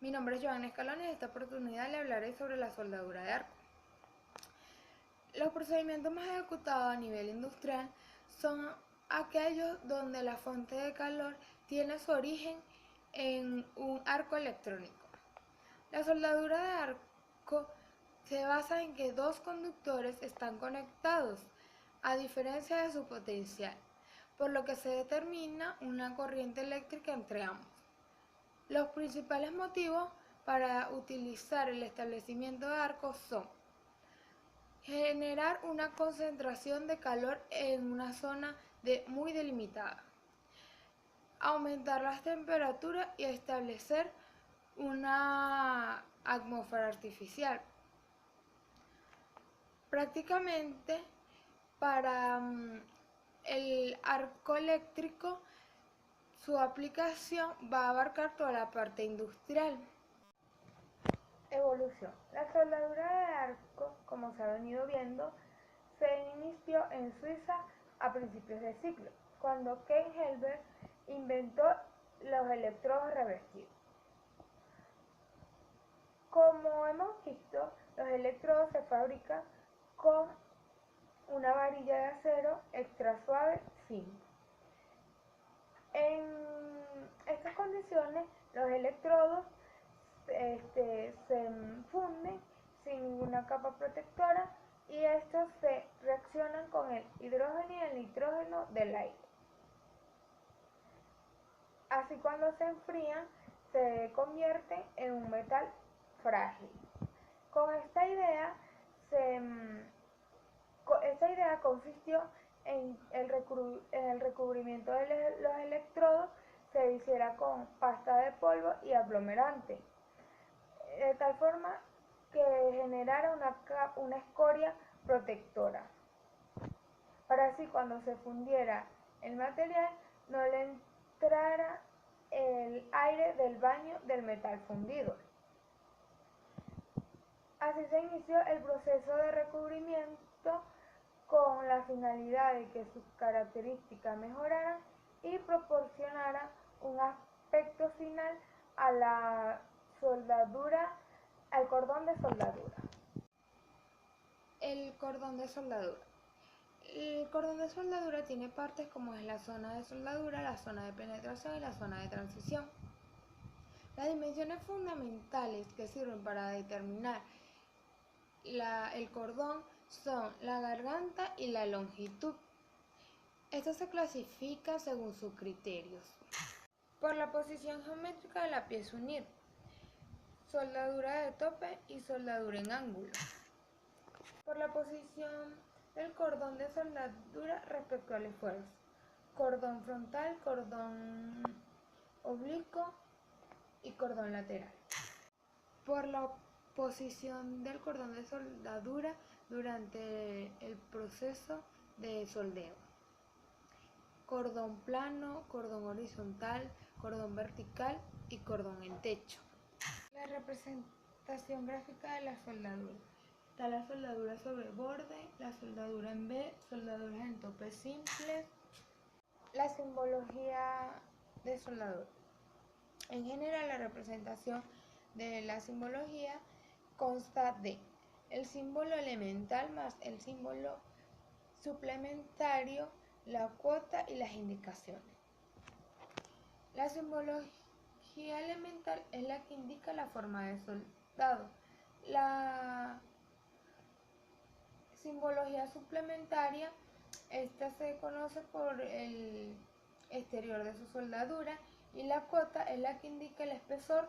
Mi nombre es Joana Escalón y en esta oportunidad le hablaré sobre la soldadura de arco. Los procedimientos más ejecutados a nivel industrial son aquellos donde la fuente de calor tiene su origen en un arco electrónico. La soldadura de arco se basa en que dos conductores están conectados, a diferencia de su potencial, por lo que se determina una corriente eléctrica entre ambos. Los principales motivos para utilizar el establecimiento de arcos son generar una concentración de calor en una zona muy delimitada, aumentar las temperaturas y establecer una atmósfera artificial. Prácticamente para el arco eléctrico su aplicación va a abarcar toda la parte industrial. Evolución. La soldadura de arco, como se ha venido viendo, se inició en Suiza a principios del siglo, cuando Ken Helber inventó los electrodos revestidos. Como hemos visto, los electrodos se fabrican con una varilla de acero extra suave fino. En estas condiciones, los electrodos se funden sin ninguna capa protectora y estos se reaccionan con el hidrógeno y el nitrógeno del aire. Así, cuando se enfrían, se convierten en un metal frágil. Con esta idea, consistió en el recubrimiento de los electrodos se hiciera con pasta de polvo y aglomerante, de tal forma que generara una escoria protectora, para así cuando se fundiera el material no le entrara el aire del baño del metal fundido. Así se inició el proceso de recubrimiento con la finalidad de que sus características mejoraran y proporcionaran un aspecto final a la soldadura, al cordón de soldadura. El cordón de soldadura. El cordón de soldadura tiene partes como es la zona de soldadura, la zona de penetración y la zona de transición. Las dimensiones fundamentales que sirven para determinar el cordón son la garganta y la longitud. Esto se clasifica según sus criterios. Por la posición geométrica de la pieza unida, soldadura de tope y soldadura en ángulo. Por la posición del cordón de soldadura respecto al esfuerzo, cordón frontal, cordón oblicuo y cordón lateral. Por la posición del cordón de soldadura durante el proceso de soldeo, cordón plano, cordón horizontal, cordón vertical y cordón en techo. La representación gráfica de la soldadura. Está la soldadura sobre borde, la soldadura en V, soldaduras en tope simples. La simbología de soldadura. En general, la representación de la simbología consta de el símbolo elemental más el símbolo suplementario, la cuota y las indicaciones. La simbología elemental es la que indica la forma de soldado. La simbología suplementaria, esta se conoce por el exterior de su soldadura, y la cuota es la que indica el espesor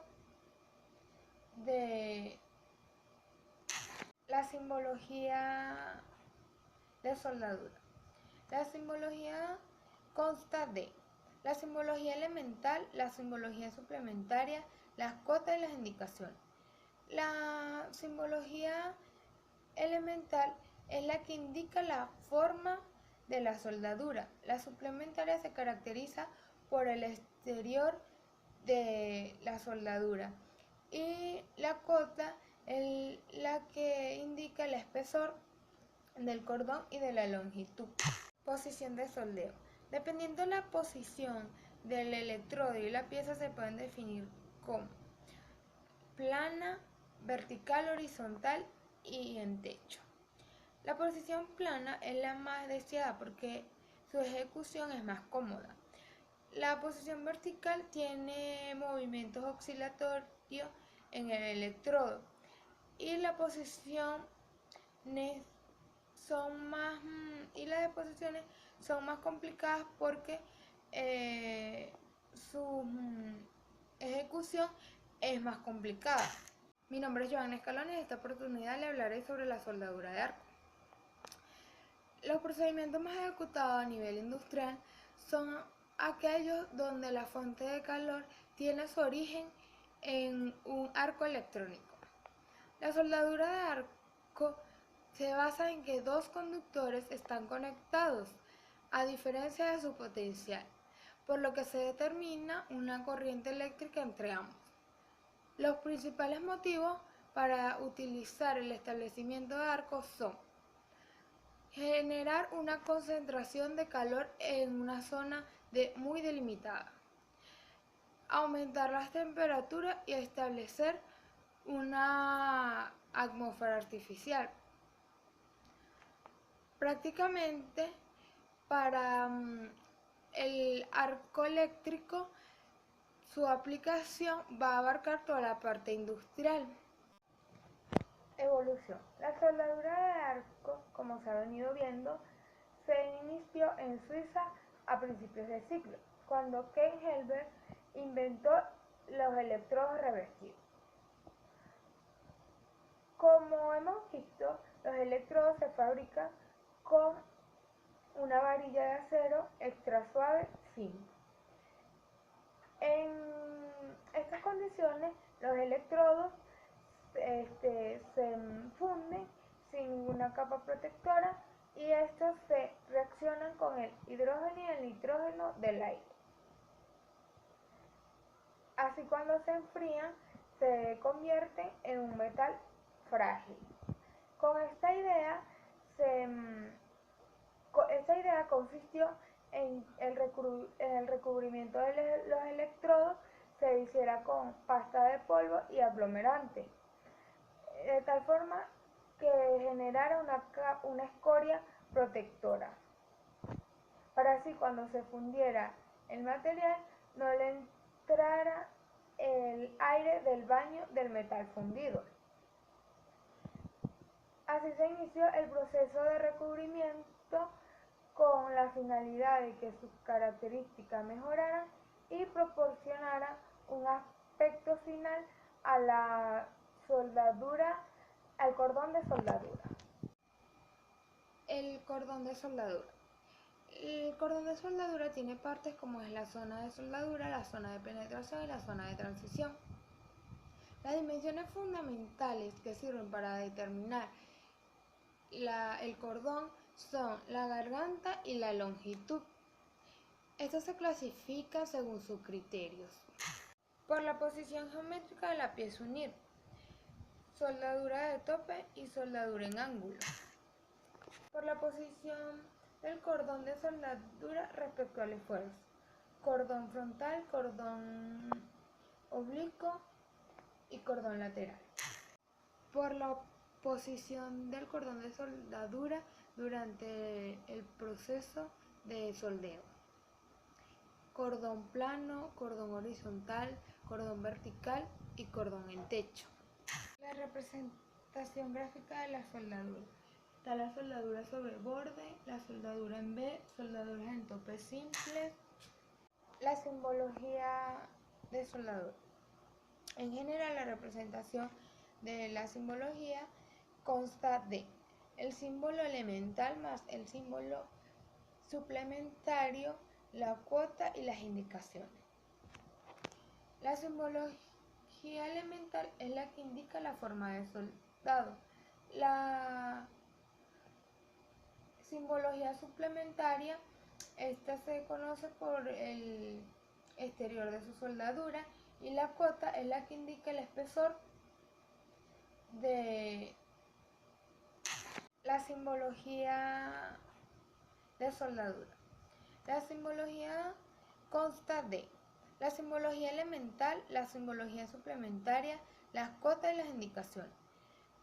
de la simbología de soldadura. La simbología consta de la simbología elemental, la simbología suplementaria, las cuotas y las indicaciones. La simbología elemental es la que indica la forma de la soldadura. La suplementaria se caracteriza por el exterior de la soldadura y la cota es la que indica el espesor del cordón y de la longitud. Posición de soldeo. Dependiendo de la posición del electrodo y la pieza se pueden definir como plana, vertical, horizontal y en techo. La posición plana es la más deseada porque su ejecución es más cómoda. La posición vertical tiene movimientos oscilatorios en el electrodo y las deposiciones son más complicadas porque su ejecución es más complicada. Mi nombre es Joana Escalón y en esta oportunidad le hablaré sobre la soldadura de arco. Los procedimientos más ejecutados a nivel industrial son aquellos donde la fuente de calor tiene su origen en un arco electrónico. La soldadura de arco se basa en que dos conductores están conectados, a diferencia de su potencial, por lo que se determina una corriente eléctrica entre ambos. Los principales motivos para utilizar el establecimiento de arcos son generar una concentración de calor en una zona muy delimitada, aumentar las temperaturas y establecer una atmósfera artificial. Prácticamente para el arco eléctrico su aplicación va a abarcar toda la parte industrial. Evolución. La soldadura de arco, como se ha venido viendo, se inició en Suiza a principios del siglo, cuando Ken Helber inventó los electrodos reversibles. Como hemos visto, los electrodos se fabrican con una varilla de acero extra suave fino. En estas condiciones, los electrodos se funden sin una capa protectora y estos se reaccionan con el hidrógeno y el nitrógeno del aire. Así, cuando se enfrían, se convierten en un metal frágil. Con esta idea consistió en el recubrimiento de los electrodos se hiciera con pasta de polvo y aglomerante, de tal forma que generara una escoria protectora, para así cuando se fundiera el material no le entrara el aire del baño del metal fundido. Así se inició el proceso de recubrimiento con la finalidad de que sus características mejoraran y proporcionaran un aspecto final a la soldadura, al cordón de soldadura. El cordón de soldadura. El cordón de soldadura tiene partes como es la zona de soldadura, la zona de penetración y la zona de transición. Las dimensiones fundamentales que sirven para determinar el cordón son la garganta y la longitud. Esto se clasifica según sus criterios. Por la posición geométrica de la pieza unir, soldadura de tope y soldadura en ángulo. Por la posición del cordón de soldadura respecto al esfuerzo, cordón frontal, cordón oblicuo y cordón lateral. Por la posición del cordón de soldadura durante el proceso de soldeo, cordón plano, cordón horizontal, cordón vertical y cordón en techo. La representación gráfica de la soldadura. Está la soldadura sobre borde, la soldadura en B, soldaduras en tope simples. La simbología de soldadura. En general, la representación de la simbología consta de el símbolo elemental más el símbolo suplementario, la cuota y las indicaciones. La simbología elemental es la que indica la forma de soldado. La simbología suplementaria, esta se conoce por el exterior de su soldadura, y la cuota es la que indica el espesor de la simbología de soldadura. La simbología consta de la simbología elemental, la simbología suplementaria, las cotas y las indicaciones.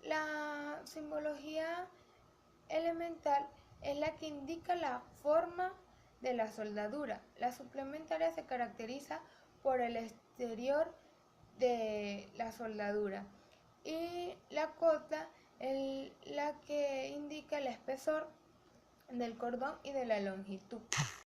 La simbología elemental es la que indica la forma de la soldadura. La suplementaria se caracteriza por el exterior de la soldadura y la cota es la que indica el espesor del cordón y de la longitud.